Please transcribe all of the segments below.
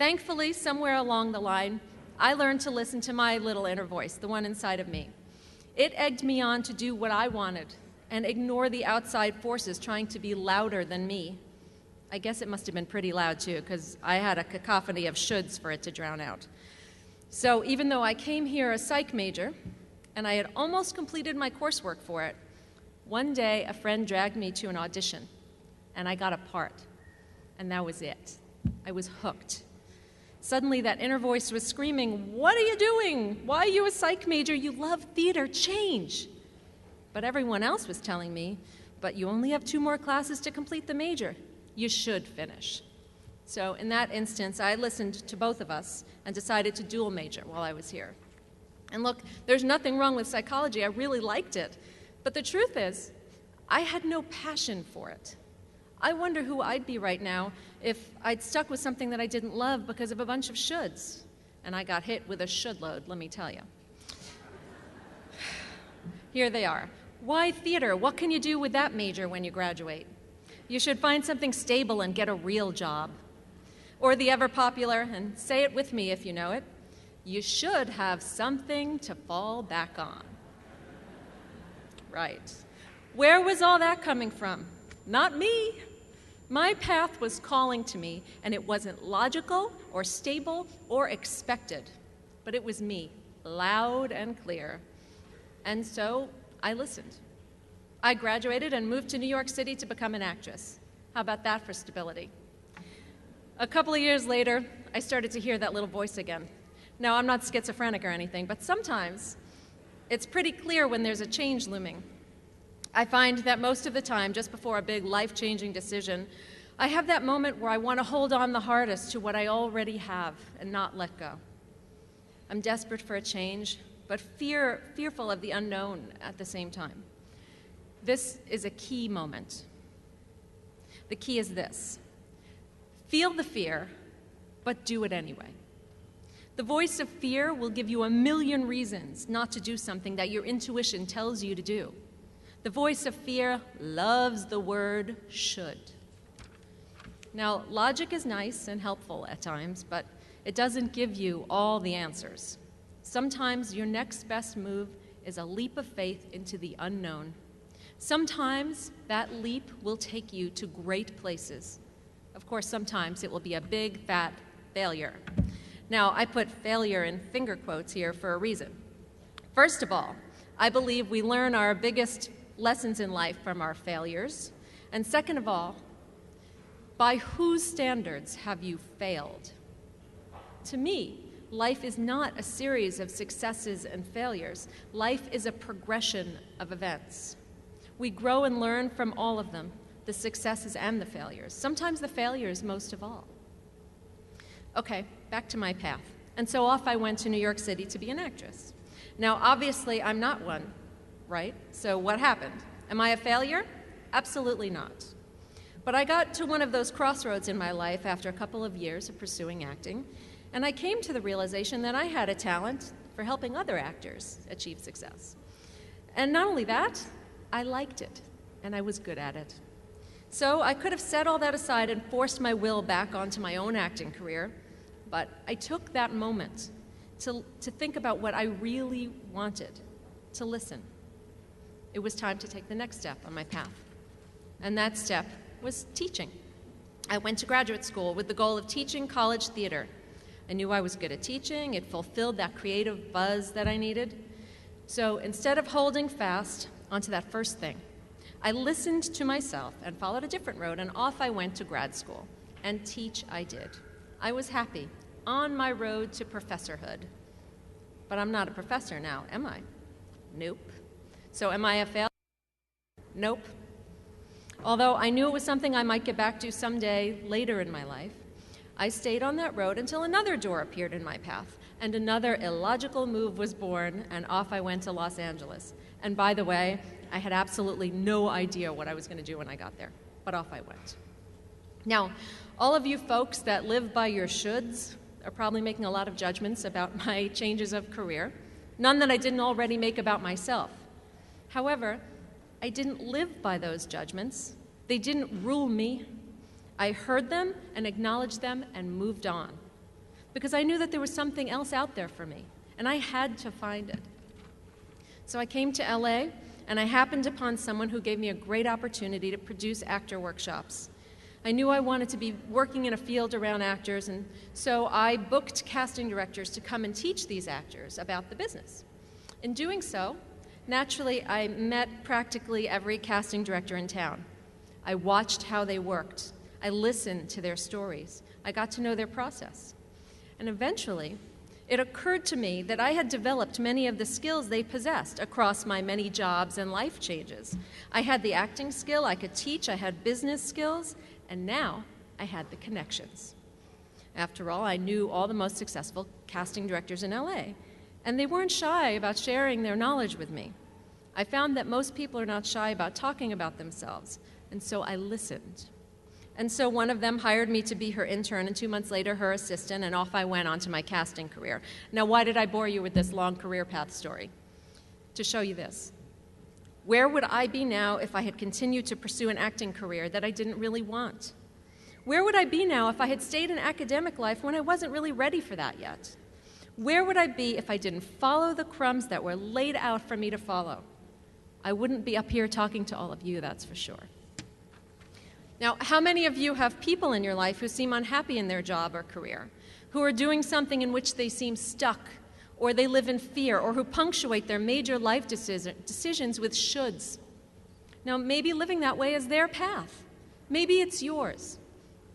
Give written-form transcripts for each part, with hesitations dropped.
Thankfully, somewhere along the line, I learned to listen to my little inner voice, the one inside of me. It egged me on to do what I wanted and ignore the outside forces trying to be louder than me. I guess it must have been pretty loud too, because I had a cacophony of shoulds for it to drown out. So even though I came here a psych major, and I had almost completed my coursework for it, one day a friend dragged me to an audition, and I got a part. And that was it. I was hooked. Suddenly that inner voice was screaming, "What are you doing? Why are you a psych major? You love theater, change." But everyone else was telling me, "But you only have 2 more classes to complete the major. You should finish." So in that instance, I listened to both of us and decided to dual major while I was here. And look, there's nothing wrong with psychology. I really liked it. But the truth is, I had no passion for it. I wonder who I'd be right now if I'd stuck with something that I didn't love because of a bunch of shoulds. And I got hit with a should load, let me tell you. Here they are. Why theater? What can you do with that major when you graduate? You should find something stable and get a real job. Or the ever popular, and say it with me if you know it, you should have something to fall back on. Right. Where was all that coming from? Not me. My path was calling to me, and it wasn't logical or stable or expected, but it was me, loud and clear. And so I listened. I graduated and moved to New York City to become an actress. How about that for stability? A couple of years later, I started to hear that little voice again. Now, I'm not schizophrenic or anything, but sometimes it's pretty clear when there's a change looming. I find that most of the time, just before a big life-changing decision, I have that moment where I want to hold on the hardest to what I already have and not let go. I'm desperate for a change, but fearful of the unknown at the same time. This is a key moment. The key is this: feel the fear, but do it anyway. The voice of fear will give you a million reasons not to do something that your intuition tells you to do. The voice of fear loves the word should. Now, logic is nice and helpful at times, but it doesn't give you all the answers. Sometimes your next best move is a leap of faith into the unknown. Sometimes that leap will take you to great places. Of course, sometimes it will be a big, fat failure. Now, I put failure in finger quotes here for a reason. First of all, I believe we learn our biggest lessons in life from our failures. And second of all, by whose standards have you failed? To me, life is not a series of successes and failures. Life is a progression of events. We grow and learn from all of them, the successes and the failures. Sometimes the failures most of all. Okay, back to my path. And so off I went to New York City to be an actress. Now, obviously, I'm not one, right? So what happened? Am I a failure? Absolutely not. But I got to one of those crossroads in my life after a couple of years of pursuing acting, and I came to the realization that I had a talent for helping other actors achieve success. And not only that, I liked it, and I was good at it. So I could have set all that aside and forced my will back onto my own acting career, but I took that moment to think about what I really wanted, to listen. It was time to take the next step on my path, and that step was teaching. I went to graduate school with the goal of teaching college theater. I knew I was good at teaching. It fulfilled that creative buzz that I needed. So instead of holding fast onto that first thing, I listened to myself and followed a different road, and off I went to grad school. And teach I did. I was happy, on my road to professorhood. But I'm not a professor now, am I? Nope. So am I a failure? Nope. Although I knew it was something I might get back to someday later in my life, I stayed on that road until another door appeared in my path, and another illogical move was born, and off I went to Los Angeles. And by the way, I had absolutely no idea what I was going to do when I got there, but off I went. Now, all of you folks that live by your shoulds are probably making a lot of judgments about my changes of career, none that I didn't already make about myself. However, I didn't live by those judgments. They didn't rule me. I heard them and acknowledged them and moved on. because I knew that there was something else out there for me, and I had to find it. So I came to LA, and I happened upon someone who gave me a great opportunity to produce actor workshops. I knew I wanted to be working in a field around actors, and so I booked casting directors to come and teach these actors about the business. In doing so, naturally, I met practically every casting director in town. I watched how they worked. I listened to their stories. I got to know their process. And eventually, it occurred to me that I had developed many of the skills they possessed across my many jobs and life changes. I had the acting skill, I could teach, I had business skills, and now I had the connections. After all, I knew all the most successful casting directors in LA, and they weren't shy about sharing their knowledge with me. I found that most people are not shy about talking about themselves, and so I listened. And so one of them hired me to be her intern, and 2 months later, her assistant, and off I went onto my casting career. Now, why did I bore you with this long career path story? To show you this. Where would I be now if I had continued to pursue an acting career that I didn't really want? Where would I be now if I had stayed in academic life when I wasn't really ready for that yet? Where would I be if I didn't follow the crumbs that were laid out for me to follow? I wouldn't be up here talking to all of you, that's for sure. Now, how many of you have people in your life who seem unhappy in their job or career, who are doing something in which they seem stuck, or they live in fear, or who punctuate their major life decisions with shoulds? Now, maybe living that way is their path. Maybe it's yours,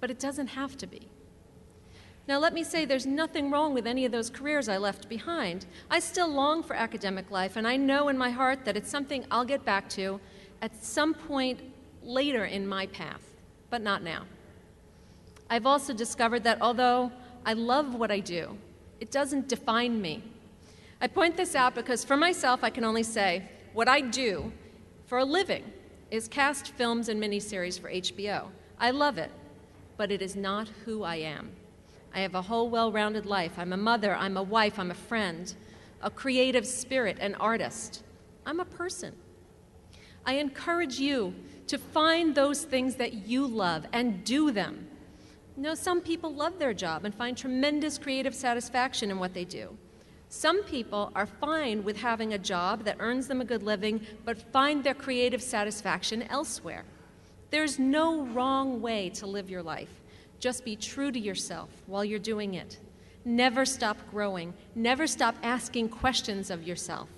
but it doesn't have to be. Now, let me say there's nothing wrong with any of those careers I left behind. I still long for academic life, and I know in my heart that it's something I'll get back to at some point later in my path, but not now. I've also discovered that although I love what I do, it doesn't define me. I point this out because for myself, I can only say what I do for a living is cast films and miniseries for HBO. I love it, but it is not who I am. I have a whole well-rounded life. I'm a mother, I'm a wife, I'm a friend, a creative spirit, an artist. I'm a person. I encourage you to find those things that you love and do them. You know, some people love their job and find tremendous creative satisfaction in what they do. Some people are fine with having a job that earns them a good living, but find their creative satisfaction elsewhere. There's no wrong way to live your life. Just be true to yourself while you're doing it. Never stop growing. Never stop asking questions of yourself.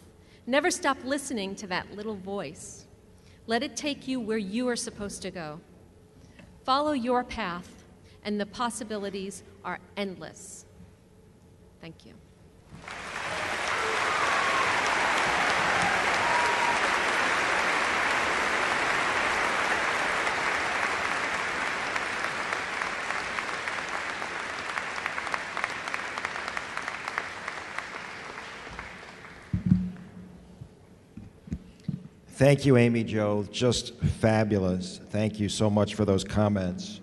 Never stop listening to that little voice. Let it take you where you are supposed to go. Follow your path, and the possibilities are endless. Thank you. Thank you, Amy Jo. Just fabulous. Thank you so much for those comments.